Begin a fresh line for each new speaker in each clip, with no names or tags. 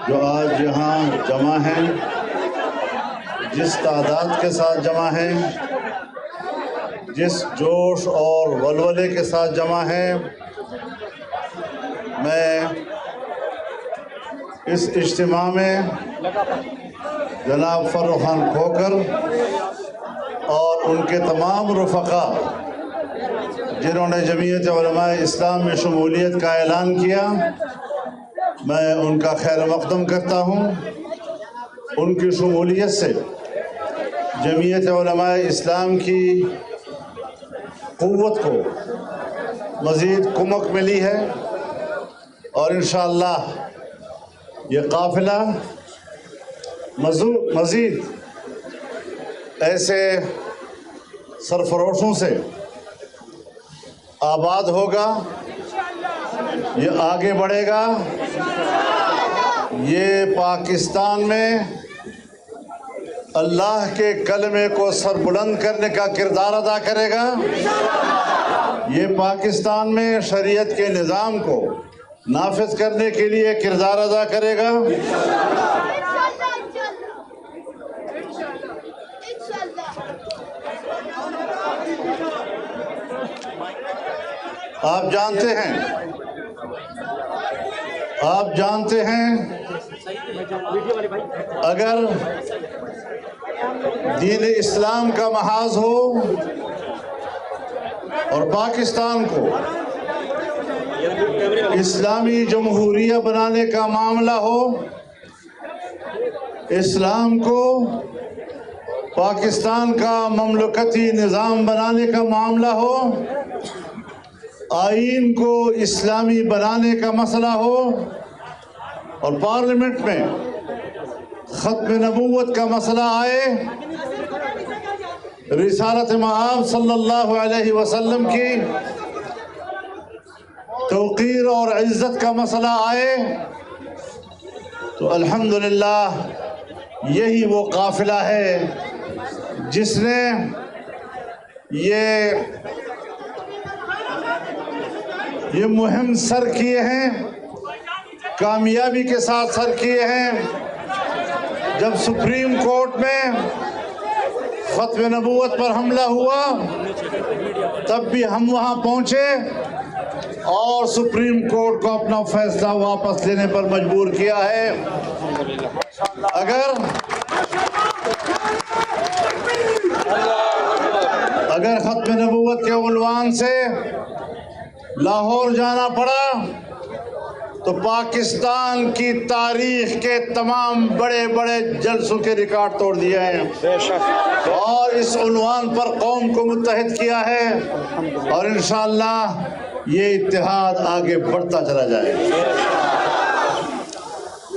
جو آج یہاں جمع ہیں، جس تعداد کے ساتھ جمع ہیں، جس جوش اور ولولے کے ساتھ جمع ہیں، میں اس اجتماع میں جناب فرخ خان کھوکر اور ان کے تمام رفقا جنہوں نے جمعیت علماء اسلام میں شمولیت کا اعلان کیا، میں ان کا خیر مقدم کرتا ہوں۔ ان کی شمولیت سے جمعیت علماء اسلام کی قوت کو مزید کمک ملی ہے، اور انشاءاللہ یہ قافلہ مزید ایسے سرفروشوں سے آباد ہوگا، یہ آگے بڑھے گا، یہ پاکستان میں اللہ کے کلمے کو سربلند کرنے کا کردار ادا کرے گا، یہ پاکستان میں شریعت کے نظام کو نافذ کرنے کے لیے کردار ادا کرے گا۔ آپ جانتے ہیں اگر دین اسلام کا محاذ ہو اور پاکستان کو اسلامی جمہوریہ بنانے کا معاملہ ہو، اسلام کو پاکستان کا مملکتی نظام بنانے کا معاملہ ہو، آئین کو اسلامی بنانے کا مسئلہ ہو، اور پارلیمنٹ میں ختم نبوت کا مسئلہ آئے، رسالت مآب صلی اللہ علیہ وسلم کی توقیر اور عزت کا مسئلہ آئے، تو الحمدللہ یہی وہ قافلہ ہے جس نے یہ مہم سر کیے ہیں، کامیابی کے ساتھ سر کیے ہیں۔ جب سپریم کورٹ میں ختم نبوت پر حملہ ہوا تب بھی ہم وہاں پہنچے اور سپریم کورٹ کو اپنا فیصلہ واپس لینے پر مجبور کیا ہے۔ اگر ختم نبوت کے عنوان سے لاہور جانا پڑا تو پاکستان کی تاریخ کے تمام بڑے بڑے جلسوں کے ریکارڈ توڑ دیے ہیں، اور اس عنوان پر قوم کو متحد کیا ہے، اور انشاءاللہ یہ اتحاد آگے بڑھتا چلا جائے گا۔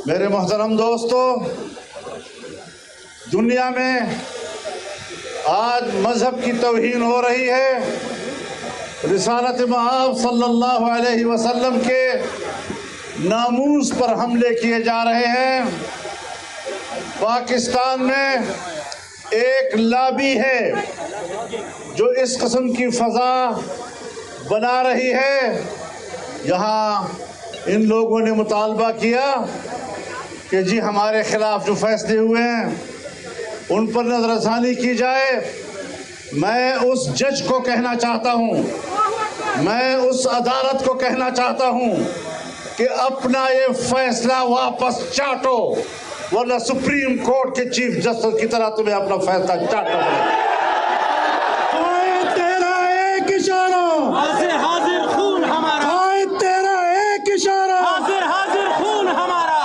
میرے محترم دوستو، دنیا میں آج مذہب کی توہین ہو رہی ہے، رسالت مآب صلی اللہ علیہ وسلم کے ناموس پر حملے کیے جا رہے ہیں۔ پاکستان میں ایک لابی ہے جو اس قسم کی فضا بنا رہی ہے۔ یہاں ان لوگوں نے مطالبہ کیا کہ جی ہمارے خلاف جو فیصلے ہوئے ہیں ان پر نظر ثانی کی جائے۔ میں اس جج کو کہنا چاہتا ہوں، میں اس عدالت کو کہنا چاہتا ہوں کہ اپنا یہ فیصلہ واپس چاٹو، ورنہ سپریم کورٹ کے چیف جسٹس کی طرح تمہیں اپنا فیصلہ چاٹنا پڑے۔
تیرا ایک اشارہ حاضر حاضر خون ہمارا، تیرا ایک اشارہ حاضر حاضر خون ہمارا،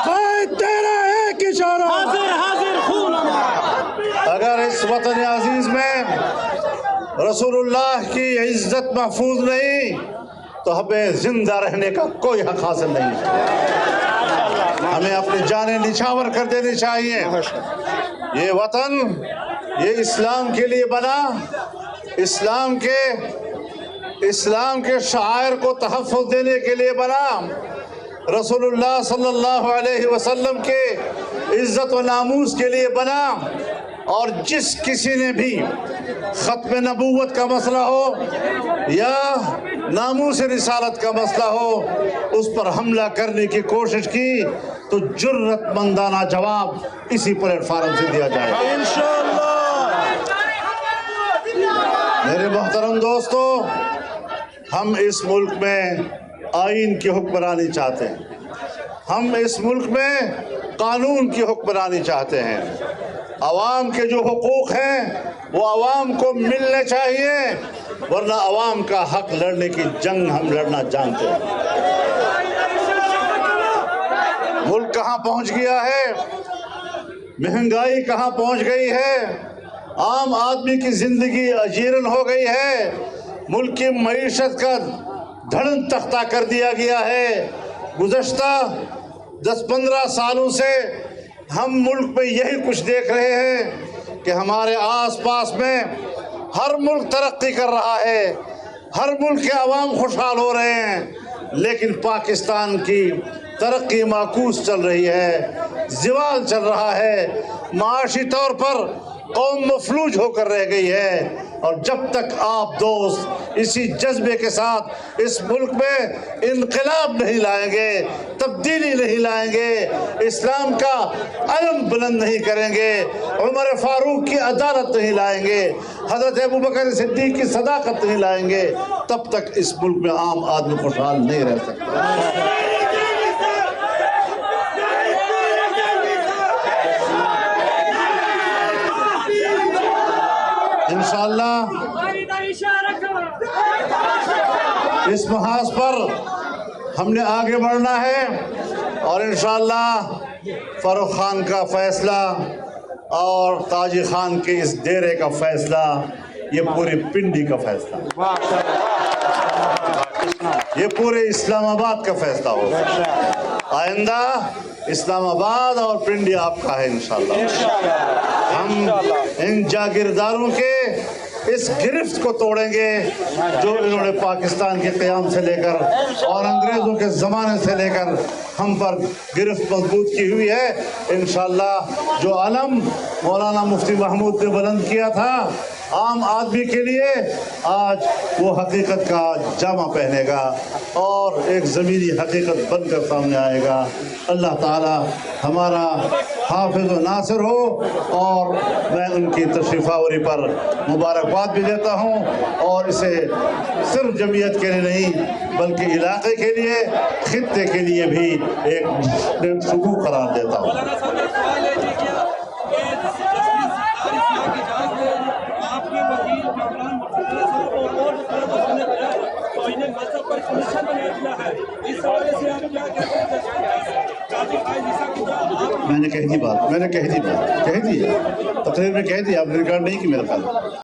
تیرا ایک اشارہ حاضر حاضر خون ہمارا۔
اگر اس وطن عزیز میں رسول اللہ کی عزت محفوظ نہیں تو ہمیں زندہ رہنے کا کوئی حق حاصل نہیں ہے۔ ہمیں اپنی جانیں نچھاور کر دینی چاہیے۔ یہ وطن یہ اسلام کے لیے بنا، اسلام کے شعائر کو تحفظ دینے کے لیے بنا، رسول اللہ صلی اللہ علیہ وسلم کے عزت و ناموس کے لیے بنا، اور جس کسی نے بھی ختم نبوت کا مسئلہ ہو یا ناموس رسالت کا مسئلہ ہو اس پر حملہ کرنے کی کوشش کی تو جرت مندانہ جواب اسی پلیٹ فارم سے دیا جائے گا
انشاءاللہ۔
میرے محترم دوستو، ہم اس ملک میں آئین کی حکمرانی چاہتے ہیں، ہم اس ملک میں قانون کی حکمرانی چاہتے ہیں۔ عوام کے جو حقوق ہیں وہ عوام کو ملنے چاہیے، ورنہ عوام کا حق لڑنے کی جنگ ہم لڑنا جانتے ہیں۔ ملک کہاں پہنچ گیا ہے، مہنگائی کہاں پہنچ گئی ہے، عام آدمی کی زندگی اجیرن ہو گئی ہے، ملک کی معیشت کا دھڑن تختہ کر دیا گیا ہے۔ گزشتہ 10-15 سالوں سے ہم ملک میں یہی کچھ دیکھ رہے ہیں کہ ہمارے آس پاس میں ہر ملک ترقی کر رہا ہے، ہر ملک کے عوام خوشحال ہو رہے ہیں، لیکن پاکستان کی ترقی معکوس چل رہی ہے، زوال چل رہا ہے، معاشی طور پر قوم مفلوج ہو کر رہ گئی ہے۔ اور جب تک آپ دوست اسی جذبے کے ساتھ اس ملک میں انقلاب نہیں لائیں گے، تبدیلی نہیں لائیں گے، اسلام کا علم بلند نہیں کریں گے، عمر فاروق کی عدالت نہیں لائیں گے، حضرت ابوبکر صدیق کی صداقت نہیں لائیں گے، تب تک اس ملک میں عام آدمی خوشحال نہیں رہ سکتا۔ انشاءاللہ اس محاذ پر ہم نے آگے بڑھنا ہے، اور انشاءاللہ فاروق خان کا فیصلہ اور تاجی خان کے اس ڈیرے کا فیصلہ یہ پوری پنڈی کا فیصلہ، یہ پورے اسلام آباد کا فیصلہ ہوگا۔ آئندہ اسلام آباد اور پنڈی آپ کا ہے انشاءاللہ۔ ہم ان جاگیرداروں کے اس گرفت کو توڑیں گے جو انہوں نے پاکستان کے قیام سے لے کر اور انگریزوں کے زمانے سے لے کر ہم پر گرفت مضبوط کی ہوئی ہے۔ انشاءاللہ جو علم مولانا مفتی محمود نے بلند کیا تھا عام آدمی کے لیے، آج وہ حقیقت کا جامہ پہنے گا اور ایک زمینی حقیقت بن کر سامنے آئے گا۔ اللہ تعالی ہمارا حافظ و ناصر ہو، اور میں ان کی تشریف آوری پر مبارکباد بھی دیتا ہوں، اور اسے صرف جمعیت کے لیے نہیں بلکہ علاقے کے لیے، خطے کے لیے بھی ایک سکوت قرار دیتا ہوں۔ میں نے کہہ دی بات، تقریر میں کہہ دی، آپ نے ریکارڈ نہیں کی میرے خیال۔